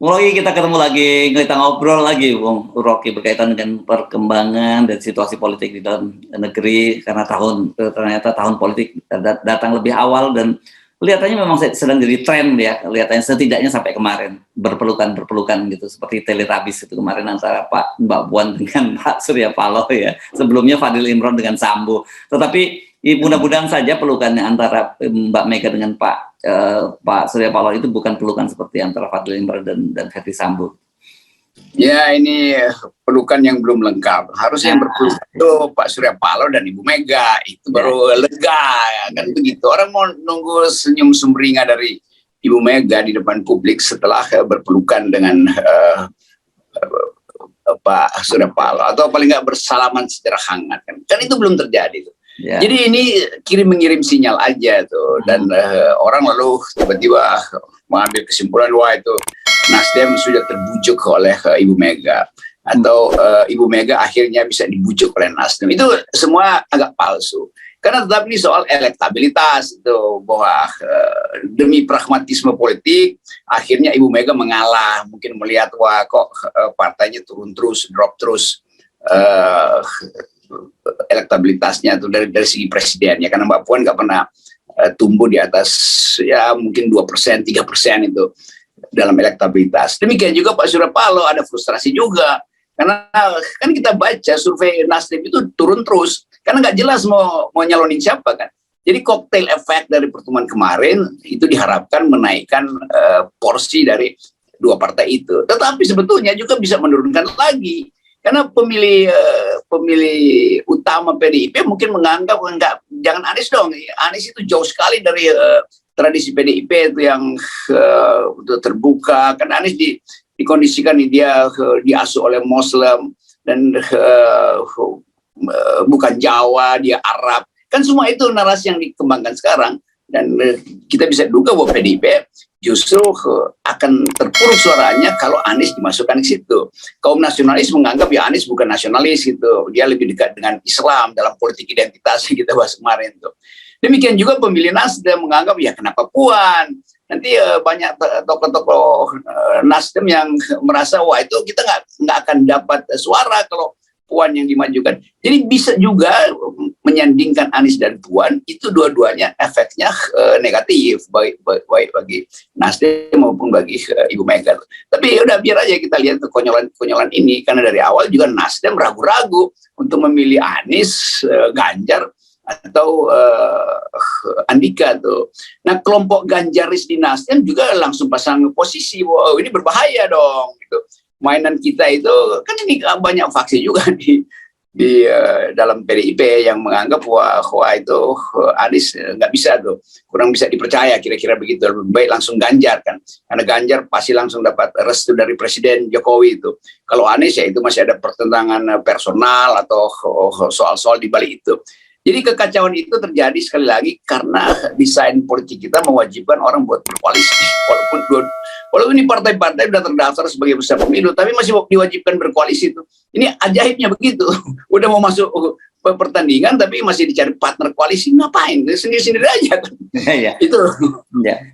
Rocky, kita ketemu lagi, kita ngobrol lagi, Bung Rocky, berkaitan dengan perkembangan dan situasi politik di dalam negeri, karena ternyata tahun politik datang lebih awal dan kelihatannya memang sedang jadi tren ya, kelihatannya setidaknya sampai kemarin berpelukan gitu, seperti Teletubbies itu kemarin antara Mbak Puan dengan Pak Surya Paloh ya, sebelumnya Fadil Imron dengan Sambo, tetapi mudah-mudahan saja pelukannya antara Mbak Mega dengan Pak Surya Paloh itu bukan pelukan seperti antara Fadil Imron dan Verdi Sambo. Ya, ini pelukan yang belum lengkap. Harusnya yang berpelukan itu Pak Surya Paloh dan Ibu Mega, itu baru lega ya, kan begitu. Orang mau nunggu senyum sumringah dari Ibu Mega di depan publik setelah berpelukan dengan Pak Surya Paloh, atau paling nggak bersalaman secara hangat, kan itu belum terjadi tuh. Jadi ini mengirim sinyal aja tuh, dan orang lalu tiba-tiba mengambil kesimpulan, wah itu Nasdem sudah terbujuk oleh Ibu Mega, atau Ibu Mega akhirnya bisa dibujuk oleh Nasdem. Itu semua agak palsu, karena tetap ini soal elektabilitas itu, bahwa demi pragmatisme politik akhirnya Ibu Mega mengalah, mungkin melihat wah kok partainya turun terus, drop terus elektabilitasnya tuh dari segi presidennya, karena Mbak Puan nggak pernah tumbuh di atas ya mungkin 2%, 3% itu dalam elektabilitas. Demikian juga Pak Surya Paloh ada frustrasi juga, karena kan kita baca survei Nasdem itu turun terus karena nggak jelas mau nyalonin siapa kan. Jadi koktail efek dari pertemuan kemarin itu diharapkan menaikkan porsi dari dua partai itu, tetapi sebetulnya juga bisa menurunkan lagi. Karena pemilih utama PDIP mungkin menganggap jangan Anies dong. Anies itu jauh sekali dari tradisi PDIP itu yang terbuka. Kan Anies dikondisikan dia diasuh oleh Muslim dan bukan Jawa, dia Arab. Kan semua itu narasi yang dikembangkan sekarang. Dan kita bisa duga bahwa PDIP justru akan terpuruk suaranya kalau Anies dimasukkan ke situ. Kaum nasionalis menganggap ya Anies bukan nasionalis gitu, dia lebih dekat dengan Islam dalam politik identitas yang kita bahas kemarin tuh. Demikian juga pemilih Nasdem menganggap ya kenapa Puan. Nanti banyak tokoh-tokoh Nasdem yang merasa wah itu kita nggak akan dapat suara kalau Puan yang dimajukan. Jadi bisa juga menyandingkan Anies dan Puan, itu dua-duanya efeknya negatif baik bagi Nasdem maupun bagi Ibu Mega. Tapi udah biar aja kita lihat kekonyolan ini, karena dari awal juga Nasdem ragu-ragu untuk memilih Anies, Ganjar atau Andika tuh. Nah, kelompok Ganjaris di Nasdem juga langsung pasang posisi, wow ini berbahaya dong gitu. Mainan kita itu kan ini banyak faksi juga di dalam PDIP yang menganggap wah itu Anies nggak bisa tuh, kurang bisa dipercaya, kira-kira begitu. Lebih baik langsung Ganjar kan, karena Ganjar pasti langsung dapat restu dari Presiden Jokowi itu. Kalau Anies ya itu masih ada pertentangan personal atau soal-soal di balik itu. Jadi kekacauan itu terjadi sekali lagi karena desain politik kita mewajibkan orang buat berkoalisi, walaupun ini partai-partai sudah terdaftar sebagai peserta pemilu, tapi masih diwajibkan berkoalisi itu. Ini ajaibnya begitu. Udah mau masuk pertandingan tapi masih dicari partner koalisi, ngapain? Sendiri-sendiri aja kan. Ya. Itu.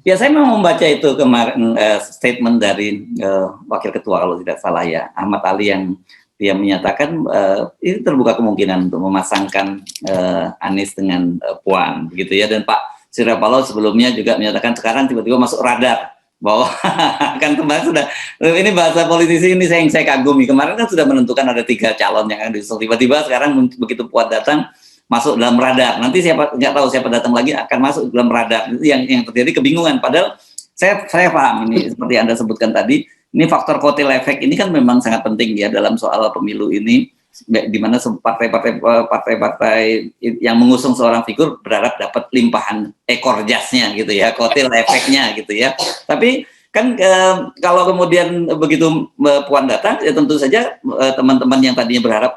Ya, saya memang membaca itu kemarin statement dari Wakil Ketua kalau tidak salah ya, Ahmad Ali, yang dia menyatakan ini terbuka kemungkinan untuk memasangkan Anies dengan Puan gitu ya, dan Pak Surya Paloh sebelumnya juga menyatakan sekarang tiba-tiba masuk radar bahwa kan kemarin sudah, ini bahasa politisi ini saya kagumi, kemarin kan sudah menentukan ada 3 calon yang akan diusung, tiba-tiba sekarang begitu Puan datang masuk dalam radar, nanti siapa nggak tahu siapa datang lagi akan masuk dalam radar, itu yang terjadi kebingungan. Padahal saya paham ini seperti Anda sebutkan tadi, ini faktor kotel efek ini kan memang sangat penting ya dalam soal pemilu ini, di mana partai-partai yang mengusung seorang figur berharap dapat limpahan ekor jasnya gitu ya, kotel efeknya gitu ya. Tapi kan kalau kemudian begitu Puan datang, ya tentu saja teman-teman yang tadinya berharap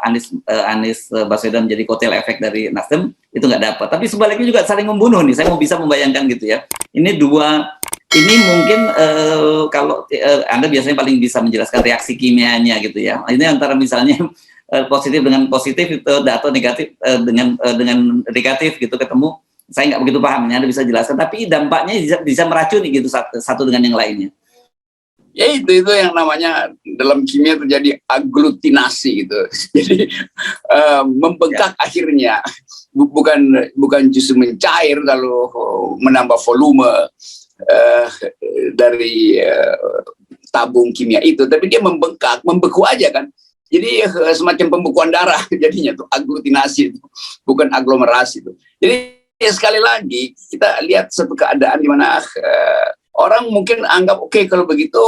Anies Baswedan menjadi kotel efek dari Nasdem itu nggak dapat. Tapi sebaliknya juga saling membunuh nih. Saya mau bisa membayangkan gitu ya. Ini mungkin kalau Anda biasanya paling bisa menjelaskan reaksi kimianya gitu ya. Ini antara misalnya positif dengan positif itu, atau negatif dengan negatif gitu ketemu. Saya nggak begitu paham, Anda bisa jelaskan. Tapi dampaknya bisa meracuni gitu satu dengan yang lainnya. Ya itu yang namanya dalam kimia terjadi aglutinasi gitu. Jadi membengkak akhirnya, bukan justru mencair lalu menambah volume dari tabung kimia itu, tapi dia membengkak, membeku aja kan. Jadi semacam pembekuan darah jadinya tuh, aglutinasi itu, bukan aglomerasi itu. Jadi ya, sekali lagi kita lihat satu keadaan di mana orang mungkin anggap oke, kalau begitu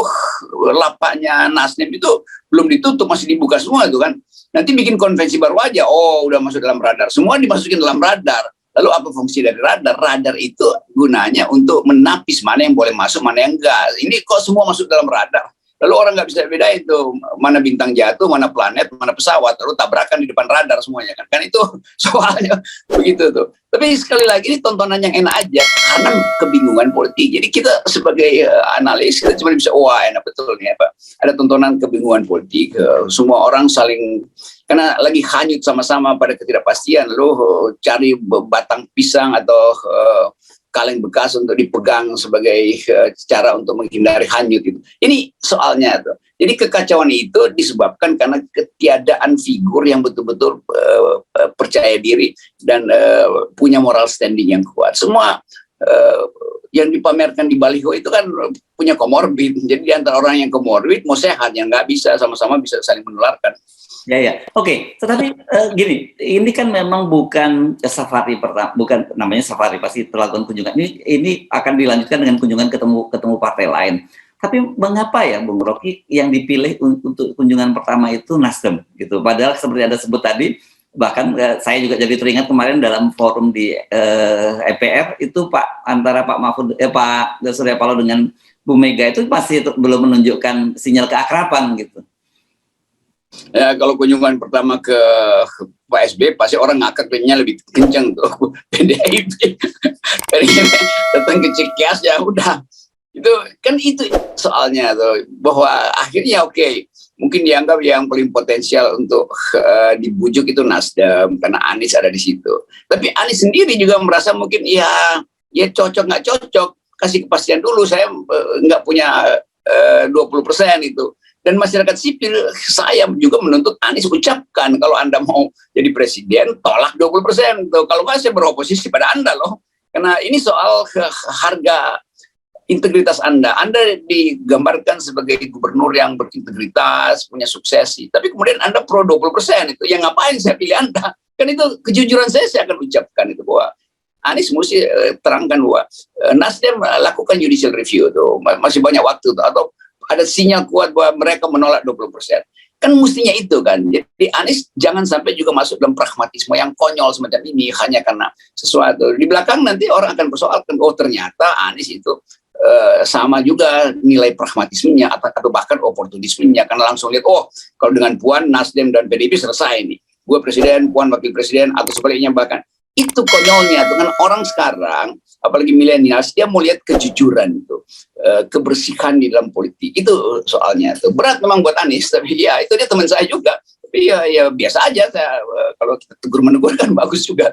lapaknya Nasdem itu belum ditutup, masih dibuka semua itu kan. Nanti bikin konvensi baru aja, oh udah masuk dalam radar. Semua dimasukin dalam radar. Lalu apa fungsi dari radar? Radar itu gunanya untuk menapis mana yang boleh masuk, mana yang enggak. Ini kok semua masuk dalam radar. Lalu orang nggak bisa beda itu mana bintang jatuh, mana planet, mana pesawat, lalu tabrakan di depan radar semuanya kan. Kan itu soalnya begitu tuh. Tapi sekali lagi ini tontonan yang enak aja karena kebingungan politik. Jadi kita sebagai analis kita cuma bisa wah enak betul nih apa. Ada tontonan kebingungan politik. Semua orang saling karena lagi hanyut sama-sama pada ketidakpastian. Lalu cari batang pisang atau kaleng bekas untuk dipegang sebagai cara untuk menghindari hanyut itu. Ini soalnya tuh. Jadi kekacauan itu disebabkan karena ketiadaan figur yang betul-betul percaya diri dan punya moral standing yang kuat. Semua yang dipamerkan di baliho itu kan punya komorbid. Jadi di antara orang yang komorbid mau sehat, yang nggak bisa sama-sama bisa saling menularkan. Ya. Oke. Tetapi gini, ini kan memang bukan safari pertama, bukan namanya safari, pasti terlakukan kunjungan. Ini akan dilanjutkan dengan kunjungan ketemu partai lain. Tapi mengapa ya, Bung Rocky, yang dipilih untuk kunjungan pertama itu Nasdem gitu? Padahal seperti Anda sebut tadi, bahkan saya juga jadi teringat kemarin dalam forum di EPR itu antara Pak Mahfud, Pak Surya Paloh dengan Bu Mega itu masih belum menunjukkan sinyal keakraban gitu. Ya, kalau kunjungan pertama ke Pak SB pasti orang ngakaknya lebih kencang tuh PDIP. Datang ke Cikeas ya udah. Itu kan itu soalnya tuh, bahwa akhirnya oke, mungkin dianggap yang paling potensial untuk dibujuk itu Nasdem karena Anies ada di situ. Tapi Anies sendiri juga merasa mungkin ya cocok nggak cocok, kasih kepastian dulu, saya nggak punya 20% itu. Dan masyarakat sipil saya juga menuntut Anies ucapkan kalau Anda mau jadi presiden tolak 20%. Kalau nggak saya beroposisi pada Anda loh. Karena ini soal harga integritas Anda. Anda digambarkan sebagai gubernur yang berintegritas, punya suksesi. Tapi kemudian Anda pro 20% itu. Yang ngapain saya pilih Anda? Kan itu kejujuran saya akan ucapkan itu bahwa Anies mesti terangkan bahwa Nasdem lakukan judicial review tuh. Masih banyak waktu tuh. Atau ada sinyal kuat bahwa mereka menolak 20%. Kan mestinya itu kan. Jadi Anies jangan sampai juga masuk dalam pragmatisme yang konyol semacam ini hanya karena sesuatu. Di belakang nanti orang akan persoalkan, oh ternyata Anies itu sama juga nilai pragmatismenya atau bahkan oportunismenya. Karena langsung lihat, oh kalau dengan Puan, Nasdem dan PDIP selesai nih. Gue presiden, Puan wakil presiden, atau sebaliknya bahkan. Itu konyolnya dengan orang sekarang, apalagi milenial, dia mau lihat kejujuran itu, kebersihan di dalam politik. Itu soalnya itu berat memang buat Anies, tapi ya itu dia teman saya juga. Tapi ya biasa aja, saya kalau kita tegur menegur kan bagus juga.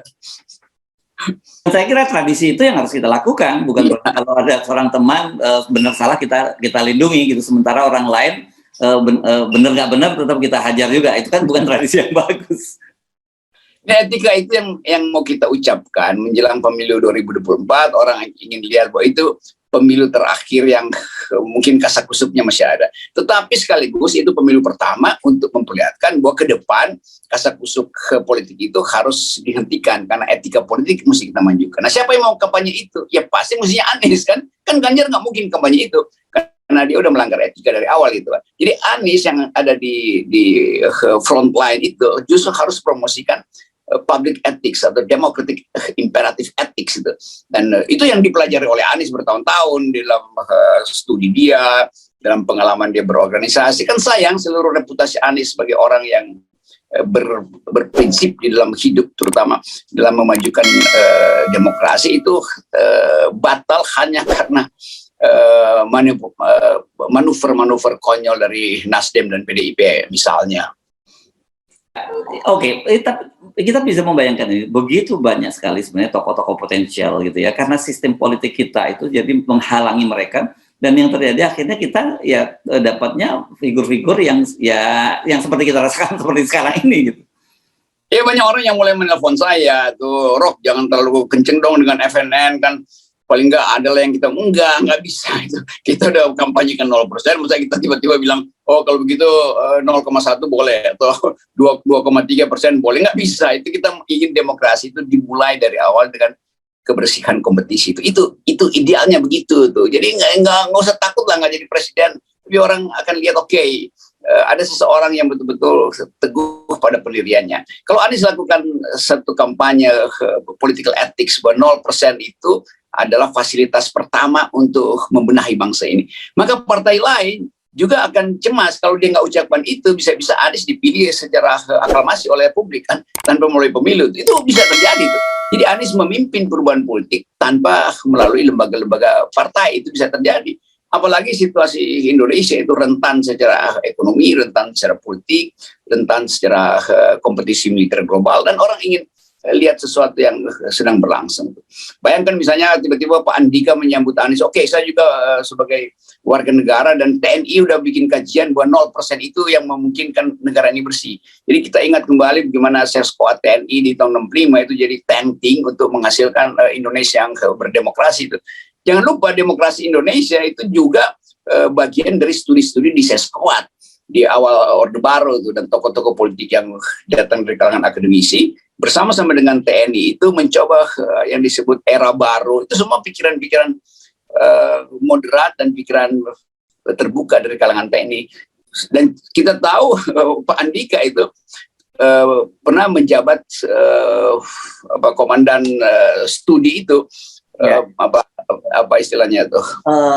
Saya kira tradisi itu yang harus kita lakukan, bukan kalau ada seorang teman benar salah kita lindungi gitu, sementara orang lain benar nggak benar tetap kita hajar juga. Itu kan bukan tradisi yang bagus. Nah, etika itu yang mau kita ucapkan menjelang pemilu 2024, orang ingin lihat bahwa itu pemilu terakhir yang mungkin kasakusupnya masih ada. Tetapi sekaligus itu pemilu pertama untuk memperlihatkan bahwa ke depan kasakusuk politik itu harus dihentikan karena etika politik mesti kita majukan. Nah, siapa yang mau kampanye itu? Ya pasti mestinya Anies kan? Kan Ganjar nggak mungkin kampanye itu. Karena dia udah melanggar etika dari awal itu. Jadi Anies yang ada di front line itu justru harus promosikan public ethics atau democratic imperative ethics itu. Dan itu yang dipelajari oleh Anies bertahun-tahun dalam studi dia, dalam pengalaman dia berorganisasi. Kan sayang seluruh reputasi Anies sebagai orang yang berprinsip di dalam hidup, terutama dalam memajukan demokrasi itu batal hanya karena manuver-manuver konyol dari Nasdem dan PDIP misalnya. Oke, tapi kita bisa membayangkan ini, begitu banyak sekali sebenarnya tokoh-tokoh potensial gitu ya, karena sistem politik kita itu jadi menghalangi mereka Dan yang terjadi akhirnya kita ya dapatnya figur-figur yang seperti kita rasakan seperti sekarang ini gitu. Ya banyak orang yang mulai menelpon saya tuh, Rock jangan terlalu kenceng dong dengan FNN kan, paling nggak adalah yang kita nggak bisa itu. Kita udah kampanyekan 0%, masa kita tiba-tiba bilang oh kalau begitu 0,1 boleh atau 2,3% boleh, nggak bisa. Itu kita ingin demokrasi itu dimulai dari awal dengan kebersihan kompetisi itu idealnya begitu tuh. Jadi nggak usah takut lah nggak jadi presiden, tapi orang akan lihat ada seseorang yang betul-betul teguh pada pendiriannya. Kalau Anies lakukan satu kampanye political ethics bahwa 0% itu adalah fasilitas pertama untuk membenahi bangsa ini, maka partai lain juga akan cemas kalau dia nggak ucapkan itu. Bisa-bisa Anies dipilih secara aklamasi oleh publik kan, tanpa melalui pemilu. Itu bisa terjadi tuh. Jadi Anies memimpin perubahan politik tanpa melalui lembaga-lembaga partai, itu bisa terjadi. Apalagi situasi Indonesia itu rentan secara ekonomi, rentan secara politik, rentan secara kompetisi militer global, dan orang ingin lihat sesuatu yang sedang berlangsung. Bayangkan misalnya tiba-tiba Pak Andika menyambut Anies, oke, saya juga sebagai warga negara dan TNI udah bikin kajian bahwa 0% itu yang memungkinkan negara ini bersih. Jadi kita ingat kembali bagaimana Seskoad TNI di tahun 65 itu jadi tanking untuk menghasilkan Indonesia yang berdemokrasi itu. Jangan lupa demokrasi Indonesia itu juga bagian dari studi-studi di Seskoad di awal Orde Baru itu, dan tokoh-tokoh politik yang datang dari kalangan akademisi bersama-sama dengan TNI itu mencoba yang disebut era baru. Itu semua pikiran-pikiran moderat dan pikiran terbuka dari kalangan TNI. Dan kita tahu Pak Andika itu pernah menjabat komandan studi itu. Apa istilahnya tuh?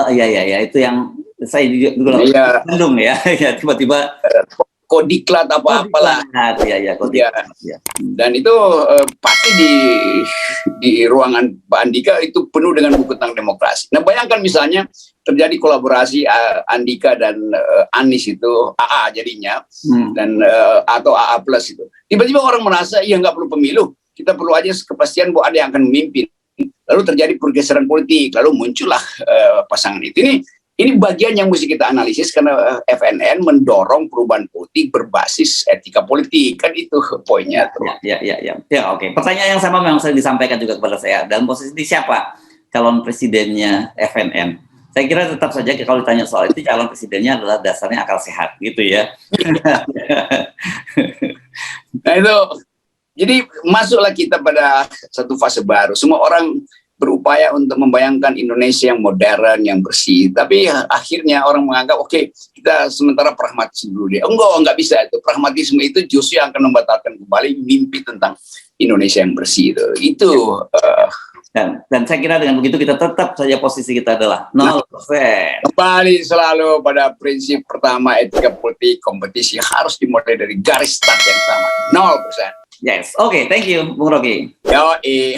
Iya itu yang saya dulu Bandung ya, tiba-tiba Kodiklat apalah. Ya. Dan itu pasti di ruangan Pak Andika itu penuh dengan buku tentang demokrasi. Nah bayangkan misalnya terjadi kolaborasi Andika dan Anies itu AA jadinya, dan atau AA plus itu. Tiba-tiba orang merasa ya nggak perlu pemilu, kita perlu aja kepastian bahwa ada yang akan memimpin. Lalu terjadi pergeseran politik, lalu muncullah pasangan itu. Ini bagian yang mesti kita analisis, karena FNN mendorong perubahan politik berbasis etika politik, kan itu poinnya. Ya, oke. Pertanyaan yang sama memang saya disampaikan juga kepada saya. Dalam posisi siapa calon presidennya FNN? Saya kira tetap saja kalau ditanya soal itu, calon presidennya adalah dasarnya akal sehat, gitu ya. Nah itu, jadi masuklah kita pada satu fase baru. Semua orang berupaya untuk membayangkan Indonesia yang modern, yang bersih. Tapi akhirnya orang menganggap, oke, kita sementara pragmatis dulu deh. Enggak bisa itu. Pragmatisme itu justru yang akan membatalkan kembali mimpi tentang Indonesia yang bersih itu. Dan saya kira dengan begitu kita tetap saja posisi kita adalah 0%. Kembali selalu pada prinsip pertama, etika politik, kompetisi harus dimulai dari garis start yang sama. 0%. Yes, oke, thank you, Bung Rocky. Yoi.